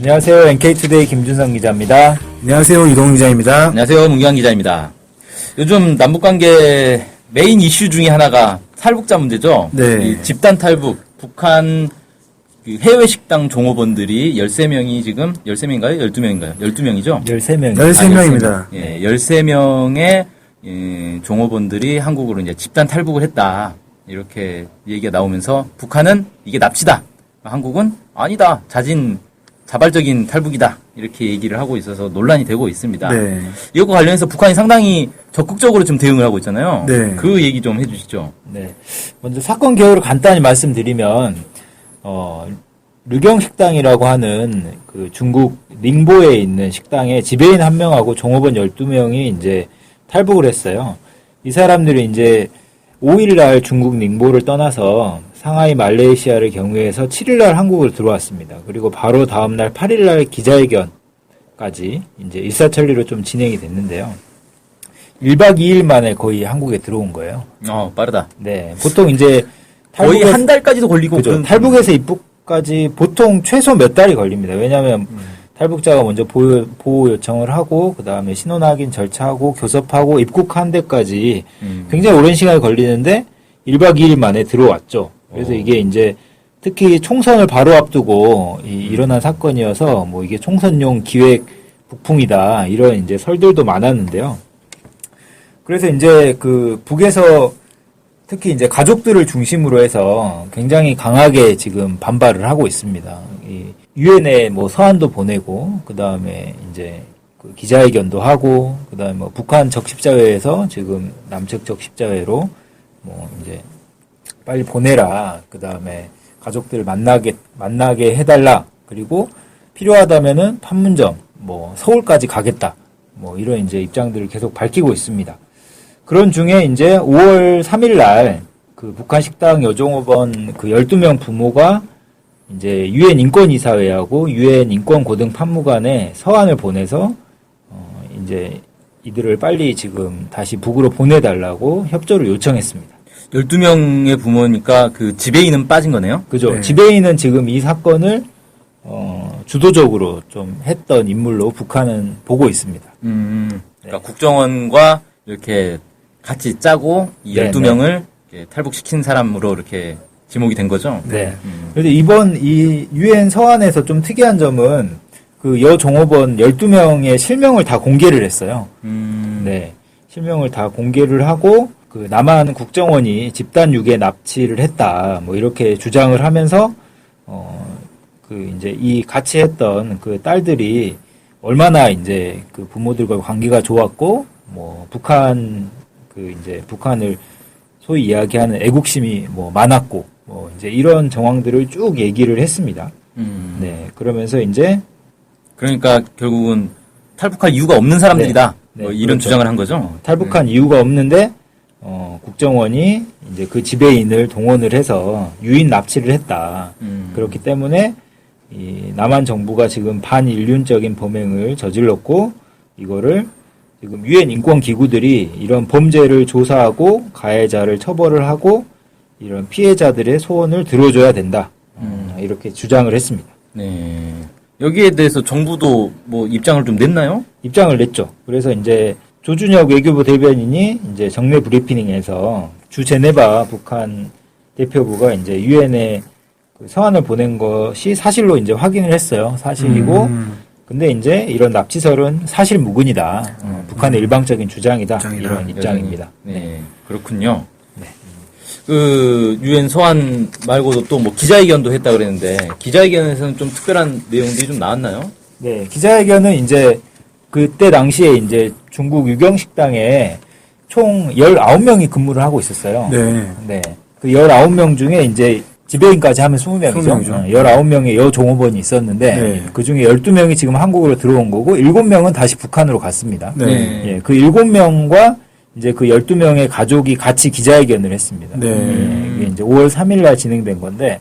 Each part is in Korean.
안녕하세요. NK투데이 김준성 기자입니다. 안녕하세요. 이동훈 기자입니다. 안녕하세요. 문경환 기자입니다. 요즘 남북관계 메인 이슈 중에 하나가 탈북자 문제죠. 네. 이 집단 탈북, 북한 해외 식당 종업원들이 13명이 지금 13명인가요? 12명인가요? 12명이죠? 13명. 13명입니다. 예, 13명의 종업원들이 한국으로 이제 집단 탈북을 했다. 이렇게 얘기가 나오면서 북한은 이게 납치다. 한국은 아니다. 자발적인 탈북이다. 이렇게 얘기를 하고 있어서 논란이 되고 있습니다. 네. 이것과 관련해서 북한이 상당히 적극적으로 좀 대응을 하고 있잖아요. 네. 그 얘기 좀 해주시죠. 네. 먼저 사건 개요를 간단히 말씀드리면, 르경 식당이라고 하는 그 중국 닝보에 있는 식당에 지배인 1명하고 종업원 12명이 이제 탈북을 했어요. 이 사람들이 이제 5일날 중국 닝보를 떠나서 상하이 말레이시아를 경유해서 7일날 한국으로 들어왔습니다. 그리고 바로 다음날 8일날 기자회견까지 이제 일사천리로 좀 진행이 됐는데요. 1박 2일 만에 거의 한국에 들어온 거예요. 빠르다. 네. 보통 이제 거의 한 달까지도 걸리고. 그죠. 탈북에서 입국까지 보통 최소 몇 달이 걸립니다. 왜냐하면 탈북자가 먼저 보호 요청을 하고 그 다음에 신원 확인 절차하고 교섭하고 입국한 데까지 굉장히 오랜 시간이 걸리는데 1박 2일 만에 들어왔죠. 그래서 이게 이제 특히 총선을 바로 앞두고 일어난 사건이어서 뭐 이게 총선용 기획 북풍이다 이런 이제 설들도 많았는데요. 그래서 이제 그 북에서 특히 이제 가족들을 중심으로 해서 굉장히 강하게 지금 반발을 하고 있습니다. 이 유엔에 뭐 서한도 보내고 그 다음에 이제 그 기자회견도 하고 그 다음에 뭐 북한 적십자회에서 지금 남측 적십자회로 뭐 이제 빨리 보내라. 그 다음에 가족들을 만나게 해달라. 그리고 필요하다면은 판문점, 뭐 서울까지 가겠다. 뭐 이런 이제 입장들을 계속 밝히고 있습니다. 그런 중에 이제 5월 3일 날 그 북한 식당 여종업원 그 12명 부모가 이제 유엔 인권이사회하고 유엔 인권고등판무관에 서한을 보내서 이제 이들을 빨리 지금 다시 북으로 보내달라고 협조를 요청했습니다. 12명의 부모니까 그 지배인은 빠진 거네요? 그죠. 네. 지배인은 지금 이 사건을, 주도적으로 좀 했던 인물로 북한은 보고 있습니다. 그러니까 국정원과 이렇게 같이 짜고 이 네, 12명을 탈북시킨 사람으로 이렇게 지목이 된 거죠? 네. 그래서 이번 이 유엔 서한에서 좀 특이한 점은 그 여종업원 12명의 실명을 다 공개를 했어요. 네. 실명을 다 공개를 하고 그 남한 국정원이 집단 유괴 납치를 했다. 뭐 이렇게 주장을 하면서 그 이제 이 같이 했던 그 딸들이 얼마나 이제 그 부모들과 관계가 좋았고 뭐 북한 그 이제 북한을 소위 이야기하는 애국심이 뭐 많았고 뭐 이제 이런 정황들을 쭉 얘기를 했습니다. 네. 그러면서 이제 그러니까 결국은 탈북할 이유가 없는 사람들이다. 네, 뭐 이런 그렇죠. 주장을 한 거죠? 탈북한 이유가 없는데 국정원이 이제 그 지배인을 동원을 해서 유인 납치를 했다. 그렇기 때문에 이 남한 정부가 지금 반인륜적인 범행을 저질렀고 이거를 지금 유엔 인권 기구들이 이런 범죄를 조사하고 가해자를 처벌을 하고 이런 피해자들의 소원을 들어줘야 된다. 이렇게 주장을 했습니다. 네. 여기에 대해서 정부도 뭐 입장을 좀 냈나요? 입장을 냈죠. 그래서 이제 조준혁 외교부 대변인이 이제 정례 브리핑에서 주 제네바 북한 대표부가 이제 유엔에 그 서한을 보낸 것이 사실로 이제 확인을 했어요. 사실이고, 근데 이제 이런 납치설은 사실 무근이다. 북한의 일방적인 주장이다. 이런 입장입니다. 네. 그렇군요. 네. 그 유엔 서한 말고도 또 뭐 기자회견도 했다 그랬는데 기자회견에서는 좀 특별한 내용들이 좀 나왔나요? 네, 기자회견은 이제 그때 당시에 이제 중국 유경 식당에 총 19명이 근무를 하고 있었어요. 네. 네. 그 19명 중에 이제 지배인까지 하면 20명이죠. 20명이죠. 19명의 여종업원이 있었는데 네. 그 중에 12명이 지금 한국으로 들어온 거고 7명은 다시 북한으로 갔습니다. 네. 예, 그 7명과 이제 그 12명의 가족이 같이 기자회견을 했습니다. 네. 예, 이게 이제 5월 3일 날 진행된 건데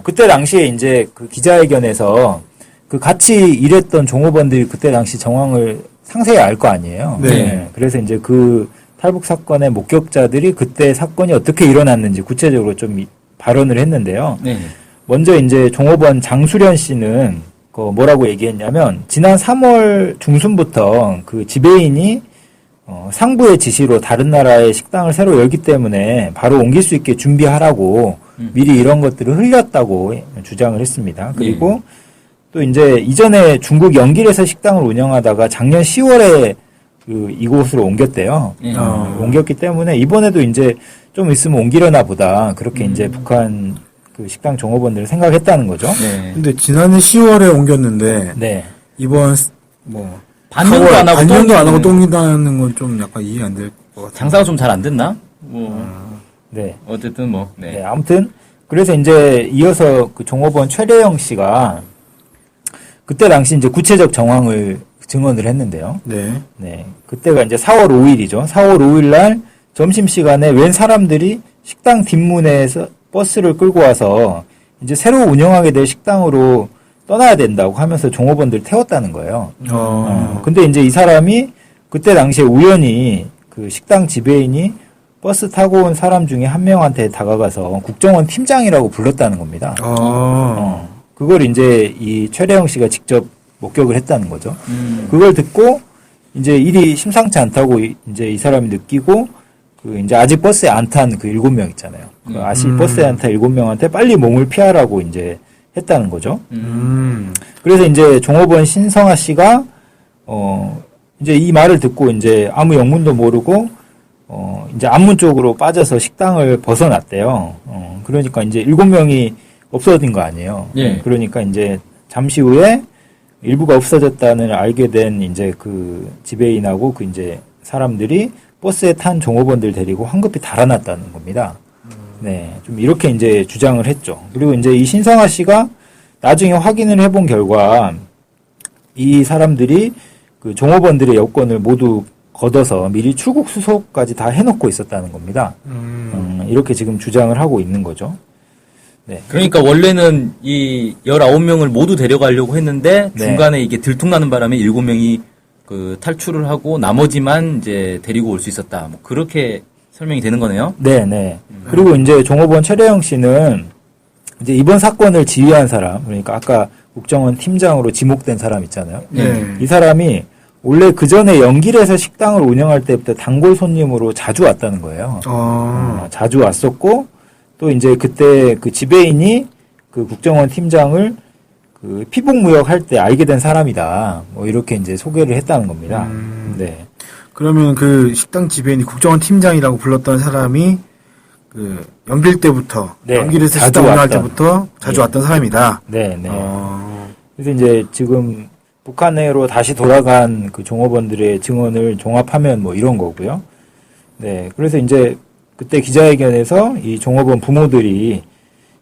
그때 당시에 이제 그 기자회견에서 그 같이 일했던 종업원들이 그때 당시 정황을 상세히 알 거 아니에요. 네. 예, 그래서 이제 그 탈북 사건의 목격자들이 그때 사건이 어떻게 일어났는지 구체적으로 좀 발언을 했는데요. 네. 먼저 이제 종업원 장수련 씨는 그 뭐라고 얘기했냐면 지난 3월 중순부터 그 지배인이 상부의 지시로 다른 나라의 식당을 새로 열기 때문에 바로 옮길 수 있게 준비하라고 미리 이런 것들을 흘렸다고 주장을 했습니다. 그리고 또 이제 이전에 중국 연길에서 식당을 운영하다가 작년 10월에 이곳으로 옮겼대요. 옮겼기 때문에 이번에도 이제 좀 있으면 옮기려나 보다. 그렇게 이제 북한 그 식당 종업원들을 생각했다는 거죠. 네. 근데 지난해 10월에 옮겼는데 네. 이번 반년도 안 하고 반년도 안 하고 또 옮긴다는 건 좀 약간 이해 안 될 것 같아요. 장사가 좀 잘 안 됐나? 뭐 네. 어쨌든 뭐 네. 네. 아무튼 그래서 이제 이어서 그 종업원 최래영 씨가 그때 당시 이제 구체적 정황을 증언을 했는데요. 네. 네. 그때가 이제 4월 5일이죠. 4월 5일 날 점심시간에 웬 사람들이 식당 뒷문에서 버스를 끌고 와서 이제 새로 운영하게 될 식당으로 떠나야 된다고 하면서 종업원들 태웠다는 거예요. 근데 이제 이 사람이 그때 당시에 우연히 그 식당 지배인이 버스 타고 온 사람 중에 한 명한테 다가가서 국정원 팀장이라고 불렀다는 겁니다. 그걸 이제 이 최래영 씨가 직접 목격을 했다는 거죠. 그걸 듣고 이제 일이 심상치 않다고 이제 이 사람이 느끼고 그 이제 아직 버스에 안 탄 그 7명 있잖아요. 그 아직 버스에 안 탄 7명한테 빨리 몸을 피하라고 이제 했다는 거죠. 그래서 이제 종업원 신성아 씨가 이제 이 말을 듣고 이제 아무 영문도 모르고 이제 앞문 쪽으로 빠져서 식당을 벗어났대요. 그러니까 이제 7명이 없어진 거 아니에요. 예. 그러니까 이제 잠시 후에 일부가 없어졌다는 알게 된 이제 그 지배인하고 그 이제 사람들이 버스에 탄 종업원들 데리고 황급히 달아났다는 겁니다. 네. 좀 이렇게 이제 주장을 했죠. 그리고 이제 이 신성아 씨가 나중에 확인을 해본 결과 이 사람들이 그 종업원들의 여권을 모두 걷어서 미리 출국 수속까지 다 해놓고 있었다는 겁니다. 이렇게 지금 주장을 하고 있는 거죠. 네. 그러니까 원래는 이 19명을 모두 데려가려고 했는데 네. 중간에 이게 들통나는 바람에 7명이 그 탈출을 하고 나머지만 이제 데리고 올 수 있었다. 뭐 그렇게 설명이 되는 거네요. 네, 네. 그리고 이제 종업원 최래영 씨는 이제 이번 사건을 지휘한 사람, 그러니까 아까 국정원 팀장으로 지목된 사람 있잖아요. 네. 이 사람이 원래 그 전에 연길에서 식당을 운영할 때부터 단골 손님으로 자주 왔다는 거예요. 자주 왔었고, 또 이제 그때 그 지배인이 그 국정원 팀장을 그 피복무역 할 때 알게 된 사람이다. 뭐 이렇게 이제 소개를 했다는 겁니다. 네. 그러면 그 식당 지배인이 국정원 팀장이라고 불렀던 사람이 그 연길 때부터 네, 연길에서 자주 식당 운영할 왔던. 때부터 자주 예. 왔던 사람이다. 네, 네. 그래서 이제 지금 북한으로 다시 돌아간 그 종업원들의 증언을 종합하면 뭐 이런 거고요. 네. 그래서 이제 그때 기자회견에서 이 종업원 부모들이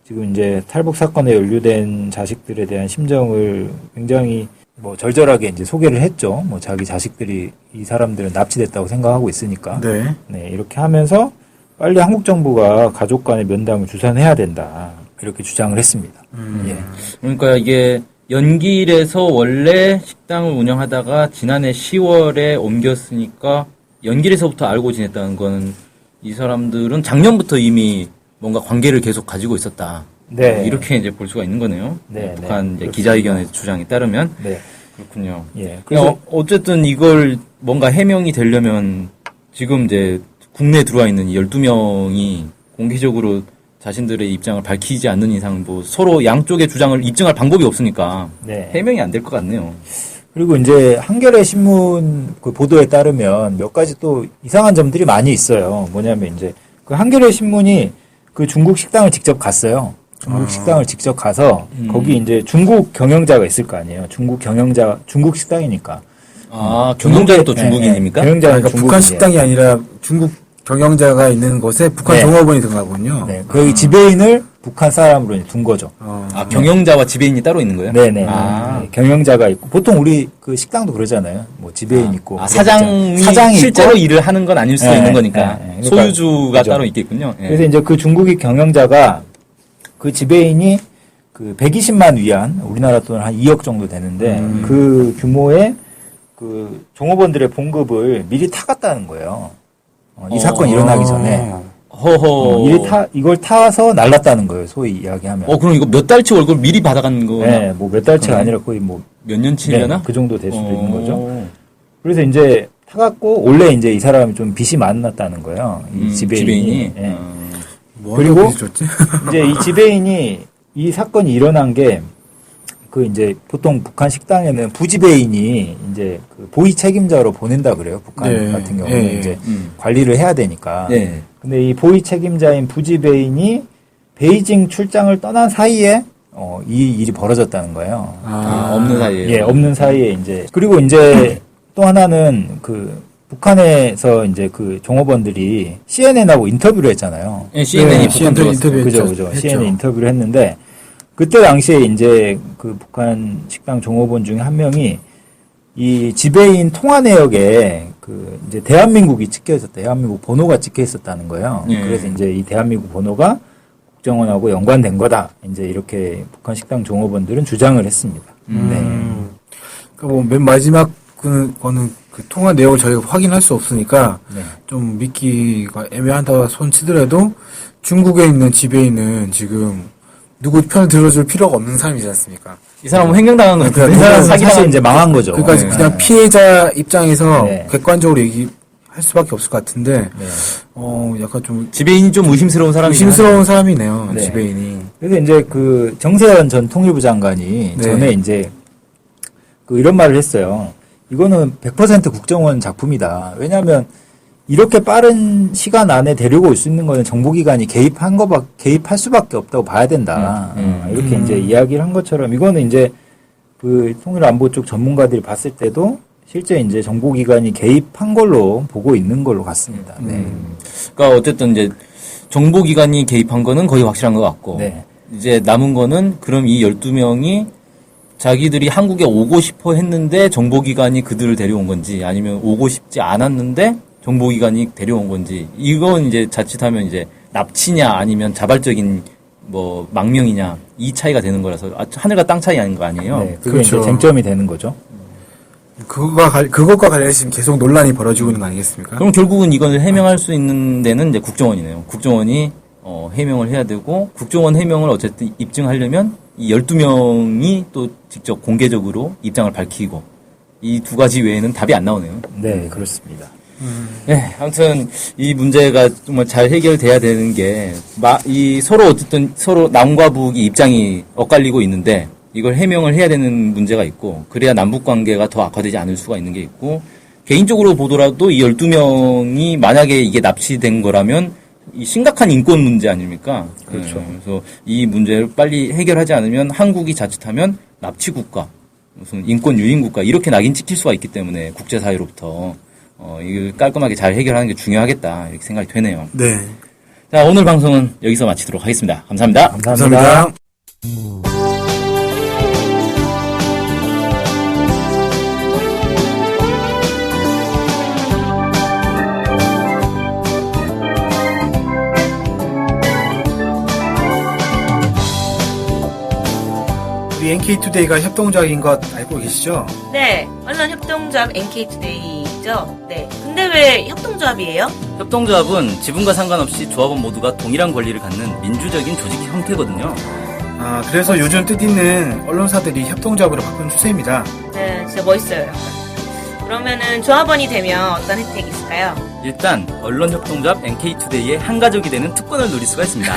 지금 이제 탈북 사건에 연루된 자식들에 대한 심정을 굉장히 뭐 절절하게 이제 소개를 했죠. 뭐 자기 자식들이 이 사람들은 납치됐다고 생각하고 있으니까. 네. 네, 이렇게 하면서 빨리 한국 정부가 가족 간의 면담을 주선해야 된다. 이렇게 주장을 했습니다. 예. 그러니까 이게 연길에서 원래 식당을 운영하다가 지난해 10월에 옮겼으니까 연길에서부터 알고 지냈다는 건 이 사람들은 작년부터 이미 뭔가 관계를 계속 가지고 있었다. 네. 이렇게 이제 볼 수가 있는 거네요. 네, 북한 네. 이제 기자회견의 주장에 따르면 네. 그렇군요. 예. 그래서 어쨌든 이걸 뭔가 해명이 되려면 지금 이제 국내에 들어와 있는 이 12명이 공개적으로 자신들의 입장을 밝히지 않는 이상 뭐 서로 양쪽의 주장을 입증할 방법이 없으니까 네. 해명이 안 될 것 같네요. 그리고 이제 한겨레 신문 그 보도에 따르면 몇 가지 또 이상한 점들이 많이 있어요. 뭐냐면 이제 그 한겨레 신문이 그 중국 식당을 직접 갔어요. 중국 식당을 직접 가서 거기 이제 중국 경영자가 있을 거 아니에요. 중국 식당이니까. 경영자는 또 네, 중국인입니까? 네. 경영자는 그러니까 북한 중국인이에요. 식당이 아니라 중국 경영자가 있는 곳에 북한 네. 종업원이 든 거군요. 네. 그 지배인을 북한 사람으로 이제 둔 거죠. 경영자와 지배인이 따로 있는 거예요? 네네. 아. 네, 경영자가 있고 보통 우리 그 식당도 그러잖아요. 뭐 지배인 있고 그런 거 사장이 있잖아요. 실제로 있고. 일을 하는 건 아닐 수도 네, 있는 거니까 네, 네. 그러니까 소유주가 그죠. 따로 있겠군요. 예. 그래서 이제 그 중국의 경영자가 그 지배인이 그 120만 위안 우리나라 돈 한 2억 정도 되는데 그 규모의 그 종업원들의 봉급을 미리 타갔다는 거예요. 이 사건이 일어나기 전에. 허허. 이걸 타서 날랐다는 거예요. 소위 이야기하면. 그럼 이거 몇 달치 월급 미리 받아간 거? 네, 뭐 몇 달치가 아니라 거의 뭐 몇 년치려나? 네, 그 정도 될 수도 있는 거죠. 그래서 이제 타갖고 원래 이제 이 사람이 좀 빚이 많았다는 거예요. 이 지배인이. 네. 그리고 이제 이 지배인이 이 사건이 일어난 게 그 이제 보통 북한 식당에는 부지배인이 이제 그 보위 책임자로 보낸다 그래요. 북한 네. 같은 경우는 네. 이제 관리를 해야 되니까. 네. 근데 이 보위 책임자인 부지배인이 베이징 출장을 떠난 사이에 이 일이 벌어졌다는 거예요. 없는 사이에. 예, 없는 사이에 이제 그리고 이제 또 하나는 그 북한에서 이제 그 종업원들이 CNN하고 인터뷰를 했잖아요. 네, CNN이 네, 북한 인터뷰 그죠. 했죠. CNN 인터뷰를 했는데 그때 당시에 이제 그 북한 식당 종업원 중에 한 명이 이 지배인 통화 내역에 그 이제 대한민국이 찍혀 있었다. 대한민국 번호가 찍혀 있었다는 거예요. 예. 그래서 이제 이 대한민국 번호가 국정원하고 연관된 거다. 이제 이렇게 북한 식당 종업원들은 주장을 했습니다. 그러니까 뭐 맨 마지막 거는 그 통화 내역을 저희가 확인할 수 없으니까 네. 좀 믿기가 애매하다 손 치더라도 중국에 있는 지배인은 지금 누구 편을 들어줄 필요가 없는 사람이지 않습니까? 이 사람은 횡령당한 거 같아요. 이 사람 사실 이제 망한 거죠. 그러니까 네. 그냥 피해자 입장에서 네. 객관적으로 얘기할 수밖에 없을 것 같은데 네. 약간 좀 지배인이 좀 의심스러운 사람이긴 의심스러운 사람이네요. 네. 지배인이. 그래서 이제 그 정세현 전 통일부 장관이 네. 전에 이제 그 이런 말을 했어요. 이거는 100% 국정원 작품이다. 왜냐하면 이렇게 빠른 시간 안에 데리고 올 수 있는 거는 정보기관이 개입할 수밖에 없다고 봐야 된다. 이렇게 이제 이야기를 한 것처럼 이거는 이제 그 통일안보 쪽 전문가들이 봤을 때도 실제 이제 정보기관이 개입한 걸로 보고 있는 걸로 같습니다. 네. 그러니까 어쨌든 이제 정보기관이 개입한 거는 거의 확실한 것 같고 네. 이제 남은 거는 그럼 이 12명이 자기들이 한국에 오고 싶어 했는데 정보기관이 그들을 데려온 건지 아니면 오고 싶지 않았는데 정보기관이 데려온 건지 이건 이제 자칫하면 이제 납치냐 아니면 자발적인 뭐 망명이냐 이 차이가 되는 거라서 하늘과 땅 차이 아닌 거 아니에요? 네. 그게 그렇죠. 이제 쟁점이 되는 거죠. 그것과 관련해서 지금 계속 논란이 벌어지고 있는 거 아니겠습니까? 그럼 결국은 이걸 해명할 수 있는 데는 이제 국정원이네요. 국정원이 해명을 해야 되고 국정원 해명을 어쨌든 입증하려면 이 12명이 또 직접 공개적으로 입장을 밝히고 이 두 가지 외에는 답이 안 나오네요. 네, 그렇습니다. 네, 아무튼 이 문제가 정말 잘 해결돼야 되는 게 이 서로 어쨌든 서로 남과 북이 입장이 엇갈리고 있는데 이걸 해명을 해야 되는 문제가 있고 그래야 남북 관계가 더 악화되지 않을 수가 있는 게 있고 개인적으로 보더라도 이 12명이 만약에 이게 납치된 거라면 이 심각한 인권 문제 아닙니까? 그렇죠. 그래서 이 문제를 빨리 해결하지 않으면 한국이 자칫하면 납치 국가, 무슨 인권 유린 국가 이렇게 낙인 찍힐 수가 있기 때문에 국제사회로부터 이걸 깔끔하게 잘 해결하는 게 중요하겠다 이렇게 생각이 되네요. 네. 자, 오늘 방송은 여기서 마치도록 하겠습니다. 감사합니다. 감사합니다. 우리 NK투데이가 협동조합인 것 알고 계시죠? 네, 언론협동조합 NK투데이죠. 네. 근데 왜 협동조합이에요? 협동조합은 지분과 상관없이 조합원 모두가 동일한 권리를 갖는 민주적인 조직 형태거든요. 그래서 요즘 뜻있는 언론사들이 협동조합으로 바꾼 추세입니다. 네, 진짜 멋있어요, 약간. 그러면은 조합원이 되면 어떤 혜택이 있을까요? 일단 언론협동조합 NK투데이의 한 가족이 되는 특권을 누릴 수가 있습니다.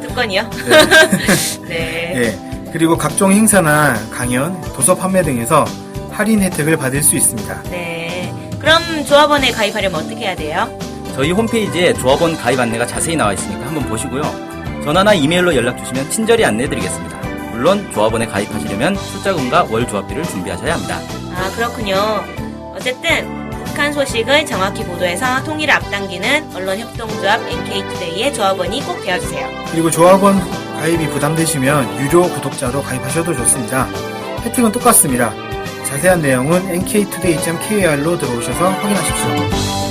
특권이요? 네. 네. 그리고 각종 행사나 강연, 도서 판매 등에서 할인 혜택을 받을 수 있습니다. 네. 그럼 조합원에 가입하려면 어떻게 해야 돼요? 저희 홈페이지에 조합원 가입 안내가 자세히 나와 있으니까 한번 보시고요. 전화나 이메일로 연락 주시면 친절히 안내해드리겠습니다. 물론 조합원에 가입하시려면 출자금과 월 조합비를 준비하셔야 합니다. 아, 그렇군요. 어쨌든 북한 소식을 정확히 보도해서 통일을 앞당기는 언론협동조합 NK투데이의 조합원이 꼭 되어주세요. 그리고 조합원 가입이 부담되시면 유료 구독자로 가입하셔도 좋습니다. 혜택은 똑같습니다. 자세한 내용은 nktoday.kr로 들어오셔서 확인하십시오.